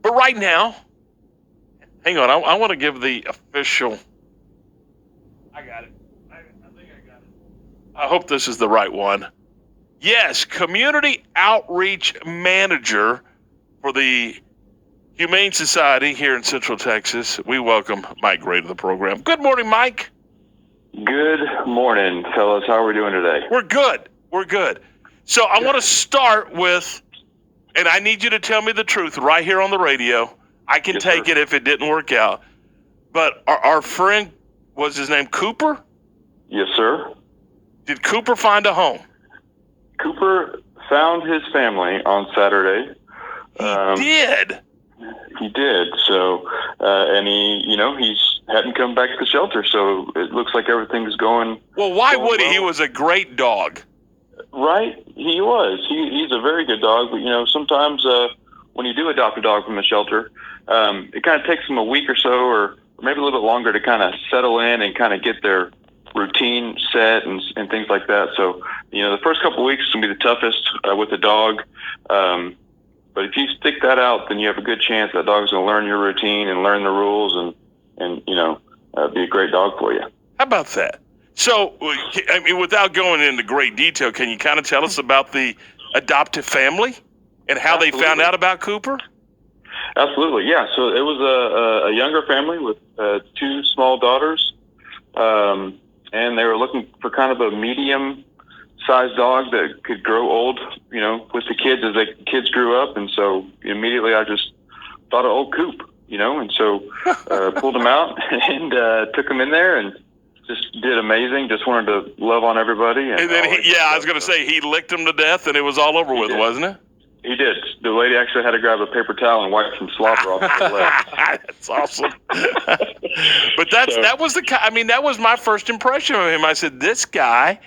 But right now, hang on, I want to give the official. I got it. I think I got it. I hope this is the right one. Yes, Community Outreach Manager for the Humane Society here in Central Texas. We welcome Mike Gray to the program. Good morning, Mike. Good morning, fellas. How are we doing today? We're good. So I want to start with, and I need you to tell me the truth right here on the radio. I can take it if it didn't work out. But our friend, was his name Cooper? Yes, sir. Did Cooper find a home? Cooper found his family on Saturday. He did? He did. So, and he hadn't come back to the shelter, so it looks like everything's going. Well, why would he? He was a great dog. Right, he was. He's a very good dog, but sometimes when you do adopt a dog from the shelter, it kind of takes them a week or so, or maybe a little bit longer to kind of settle in and kind of get their routine set and things like that. So, the first couple of weeks is going to be the toughest with the dog. But if you stick that out, then you have a good chance that dog's going to learn your routine and learn the rules and be a great dog for you. How about that? So, I mean, without going into great detail, can you kind of tell us about the adoptive family and how they found out about Cooper? Absolutely, yeah. So it was a younger family with two small daughters, and they were looking for kind of a medium-sized dog that could grow old, with the kids as the kids grew up. And so immediately I just thought of old Coop, and so pulled him out and took him in there and just did amazing. Just wanted to love on everybody. And then, I was going to say, he licked him to death and it was all over with, wasn't it? He did. The lady actually had to grab a paper towel and wipe some slobber off his leg. That's awesome. But that was my first impression of him. I said, this guy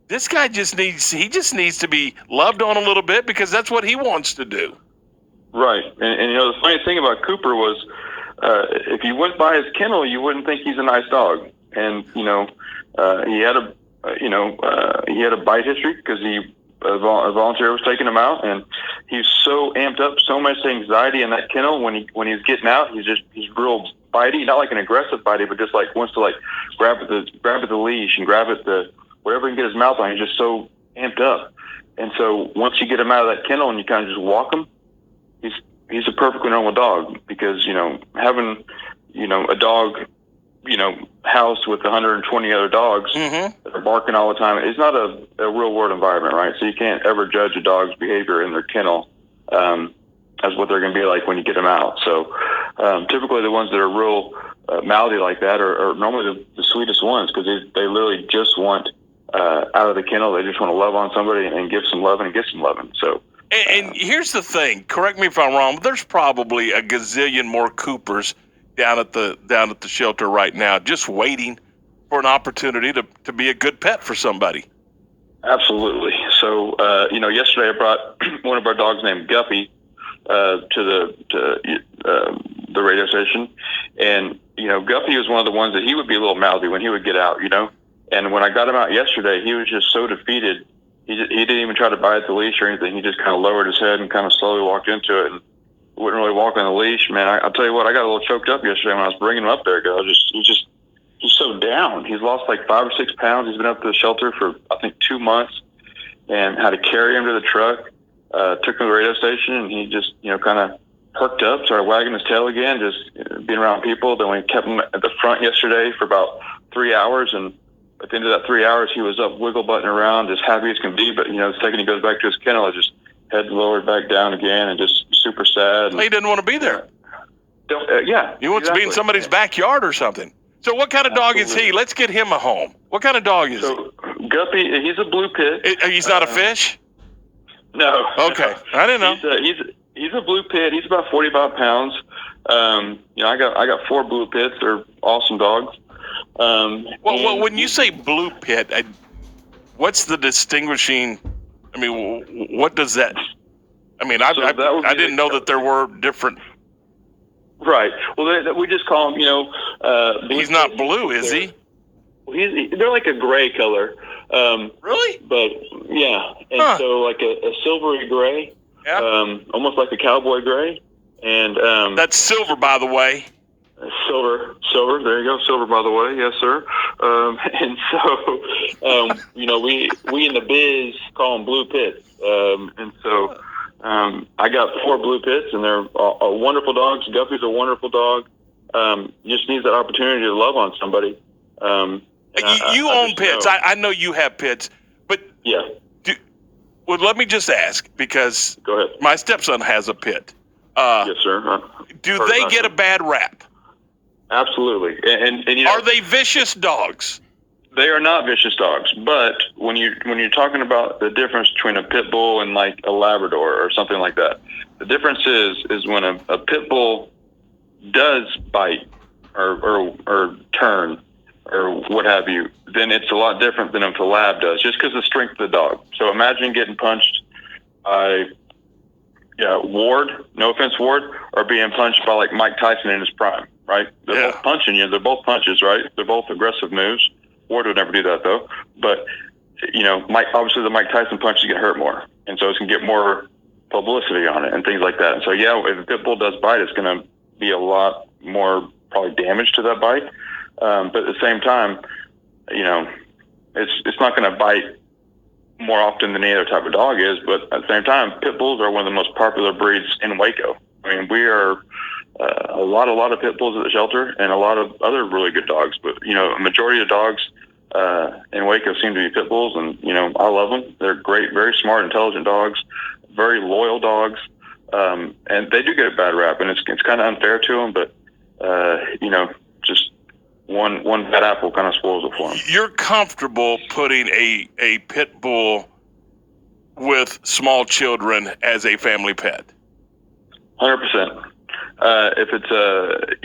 just needs to be loved on a little bit because that's what he wants to do. Right. And the funny thing about Cooper was, if you went by his kennel, you wouldn't think he's a nice dog. And, he had a bite history because a volunteer was taking him out, and he's so amped up, so much anxiety in that kennel when he's getting out. He's real bitey, not like an aggressive bitey, but just like wants to grab at the leash and grab at the whatever he can get his mouth on. He's just so amped up. And so once you get him out of that kennel and you kind of just walk him, he's a perfectly normal dog because having a dog housed with 120 other dogs that are barking all the time. It's not a real world environment, right? So you can't ever judge a dog's behavior in their kennel as what they're going to be like when you get them out. So typically the ones that are real mouthy like that are normally the sweetest ones because they literally just want out of the kennel. They just want to love on somebody and give some loving and get some loving. So. And here's the thing. Correct me if I'm wrong, but there's probably a gazillion more Coopers down at the shelter right now, just waiting for an opportunity to be a good pet for somebody. Absolutely. So, yesterday I brought one of our dogs named Guppy to the radio station, and Guppy was one of the ones that he would be a little mouthy when he would get out, And when I got him out yesterday, he was just so defeated. He didn't even try to bite at the leash or anything. He just kind of lowered his head and kind of slowly walked into it and wouldn't really walk on the leash. Man, I'll tell you what, I got a little choked up yesterday when I was bringing him up there. He's so down. He's lost like 5 or 6 pounds. He's been up to the shelter for, I think, 2 months and had to carry him to the truck. Took him to the radio station and he just, kind of perked up, started wagging his tail again, just being around people. Then we kept him at the front yesterday for about 3 hours. And at the end of that 3 hours, he was up wiggle butting around, just happy as can be. But, the second he goes back to his kennel, just head lowered back down again and just super sad. He didn't want to be there. Yeah. He wants to be in somebody's backyard or something. So what kind of dog is he? Let's get him a home. What kind of dog is he? Guppy, he's a blue pit. He's not a fish? No. Okay. No. I didn't know. He's a blue pit. He's about 45 pounds. I got 4 blue pits. They're awesome dogs. Well, when you say blue pit, what's the distinguishing? I mean, what does that? I mean, I didn't know that there were different. Right. Well, we just call him, he's not blue, is he? They're like a gray color. Really? But yeah, and so like a silvery gray, almost like a cowboy gray. And that's Silver, by the way. Silver. There you go, Silver. By the way, yes, sir. And so, we in the biz call them blue pits. And so, I got 4 blue pits, and they're wonderful dogs. Guppy's a wonderful dog. Just needs that opportunity to love on somebody. You own pits. I know you have pits, but yeah. Well, let me just ask, because go ahead. My stepson has a pit. Yes, sir. Do they get a bad rap? Absolutely. And are they vicious dogs? They are not vicious dogs, but when you're talking about the difference between a pit bull and like a Labrador or something like that, the difference is when a pit bull does bite or turn or what have you, then it's a lot different than if a lab does, just because of the strength of the dog. So imagine getting punched by Ward, no offense, Ward, or being punched by like Mike Tyson in his prime, right? They're both punching you. They're both punches, right? They're both aggressive moves. Ward would never do that though. But obviously the Mike Tyson punches get hurt more, and so it's gonna get more publicity on it and things like that. And so if a pit bull does bite, it's gonna be a lot more probably damage to that bite. But at the same time, it's not going to bite more often than any other type of dog is. But at the same time, pit bulls are one of the most popular breeds in Waco. I mean, we are a lot of pit bulls at the shelter and a lot of other really good dogs. But a majority of dogs in Waco seem to be pit bulls, and I love them. They're great, very smart, intelligent dogs, very loyal dogs, and they do get a bad rap, and it's kind of unfair to them, but just one bad apple kind of spoils it for them. You're comfortable putting a pit bull with small children as a family pet? 100%. If it's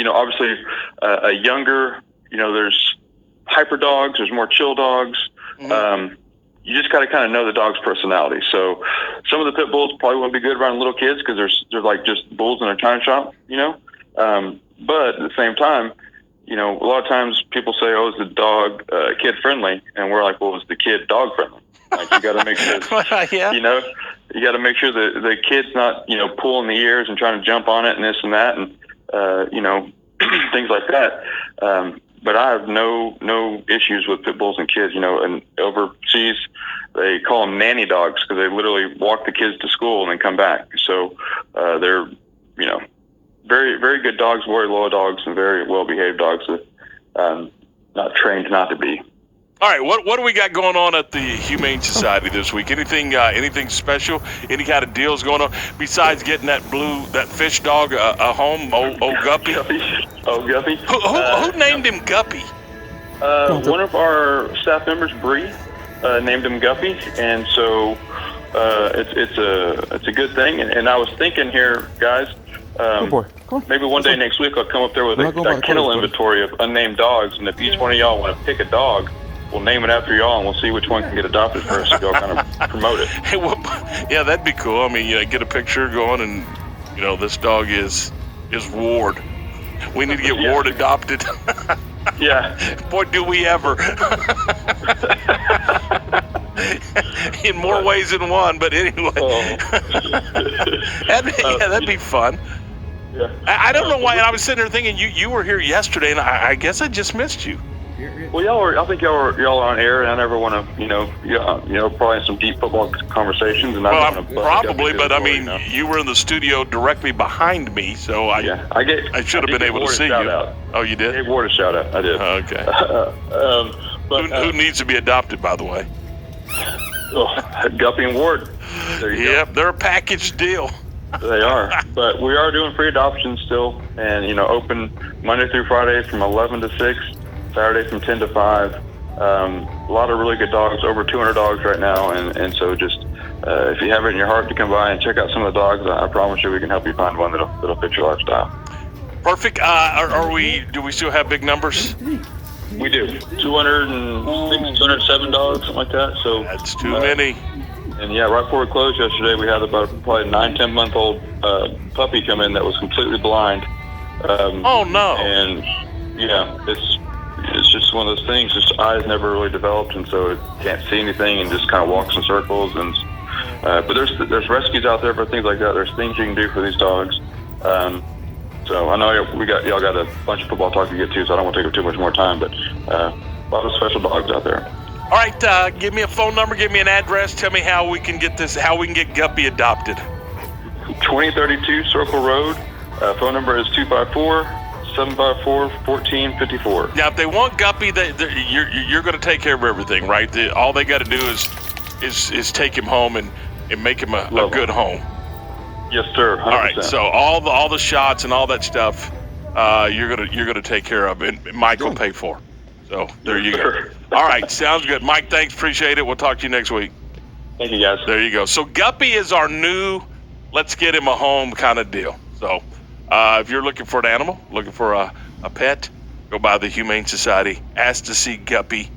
obviously a younger, there's hyper dogs, there's more chill dogs. Mm-hmm. You just got to kind of know the dog's personality. So some of the pit bulls probably wouldn't be good around little kids because they're like just bulls in a china shop, but at the same time, a lot of times people say, "Oh, is the dog kid friendly?" And we're like, "Well, is the kid dog friendly?" Like you got to make sure, you got to make sure that the kid's not, pulling the ears and trying to jump on it and this and that, and things like that. But I have no issues with pit bulls and kids. And overseas they call them nanny dogs because they literally walk the kids to school and then come back. So they're very, very good dogs, very loyal dogs, and very well-behaved dogs that not trained not to be. All right, what do we got going on at the Humane Society this week? Anything special? Any kind of deals going on besides getting that fish dog a home? Old Guppy. Old Guppy. Who named him Guppy? One of our staff members, Bree, named him Guppy, and so it's a good thing. And I was thinking here, guys. Maybe one day next week I'll come up there with a kennel inventory of unnamed dogs, and if each one of y'all want to pick a dog, we'll name it after y'all, and we'll see which one can get adopted first. So y'all kind of promote it. Hey, yeah, that'd be cool. I mean, get a picture going, and this dog is Ward. We need to get Ward adopted. Yeah. Boy, do we ever. In more ways than one, but anyway. That'd be fun. Yeah. I don't know why. And I was sitting there thinking you were here yesterday, and I guess I just missed you. Well, I think y'all are on air, and I never want to, probably some deep football conversations. And probably, but I mean, you were in the studio directly behind me, so I should have been able to see you. Out. Oh, you did? I gave Ward a shout out. I did. Okay. Who needs to be adopted, by the way? Guppy and Ward. There you go. Yep, they're a package deal. They are, but we are doing free adoptions still, and open Monday through Friday from 11 to 6, Saturday from 10 to 5. A lot of really good dogs, over 200 dogs right now, and so just if you have it in your heart to come by and check out some of the dogs, I promise you we can help you find one that'll fit your lifestyle. Perfect. Do we still have big numbers? We do. 207 dogs, something like that. So that's too many. And right before we closed yesterday, we had about probably 9-10-month-old puppy come in that was completely blind. Oh no! And it's just one of those things. Just eyes never really developed, and so it can't see anything, and just kind of walks in circles. And but there's rescues out there for things like that. There's things you can do for these dogs. So I know y'all got a bunch of football talk to get to, so I don't want to take up too much more time. But a lot of special dogs out there. All right, give me a phone number, give me an address. Tell me how we can get Guppy adopted. 2032 Circle Road. Phone number is 254-754-1454. Now, if they want Guppy, you're going to take care of everything, right? All they got to do is take him home and make him a good home. Yes, sir. 100%. All right, so all the shots and all that stuff, you're gonna take care of, and Mike will pay for. So there you go. All right, sounds good, Mike. Thanks, appreciate it. We'll talk to you next week. Thank you, guys. There you go. So Guppy is our new, let's get him a home kind of deal. So if you're looking for an animal, looking for a pet, go by the Humane Society. Ask to see Guppy.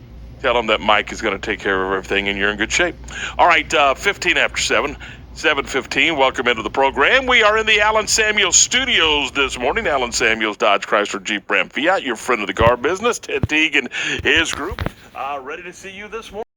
Tell them that Mike is going to take care of everything, and you're in good shape. All right, 15 after 7. 7:15. Welcome into the program. We are in the Allen Samuels studios this morning. Allen Samuels, Dodge, Chrysler, Jeep, Ram, Fiat, your friend of the car business. Ted Teague and his group ready to see you this morning.